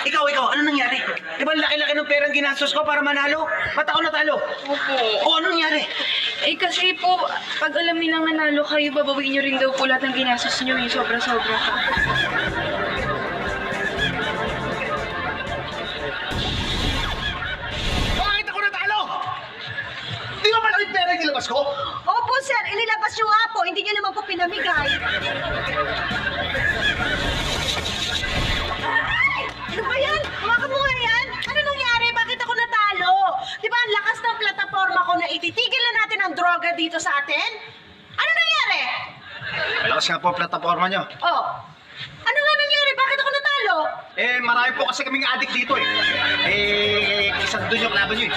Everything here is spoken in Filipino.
Ikaw, ano nangyari? Di ba laki-laki ng perang ginastos ko para manalo? Ba't ako natalo? Opo. O, ano nangyari? Kasi po, pag alam nilang nanalo kayo, babawiin niyo rin daw po lahat ng ginastos niyo, yung sobra-sobra pa. Bakit ako natalo? Di ba malaki pera yung nilabas ko? Opo, sir. Inilabas niyo nga po. Hindi niyo naman po pinamigay. Ay! Ano ba yan? Hawakan mo nga yan. Ano nangyari? Bakit ako natalo? Di ba ang lakas ng plataforma ko na ititigil na natin ang droga dito sa atin? Ano nangyari? Malakas nga po ang plataforma nyo. Oh. Ano nga nangyari? Bakit ako natalo? Marami po kasi kaming addict dito eh. Isang doon yung kalaban nyo eh.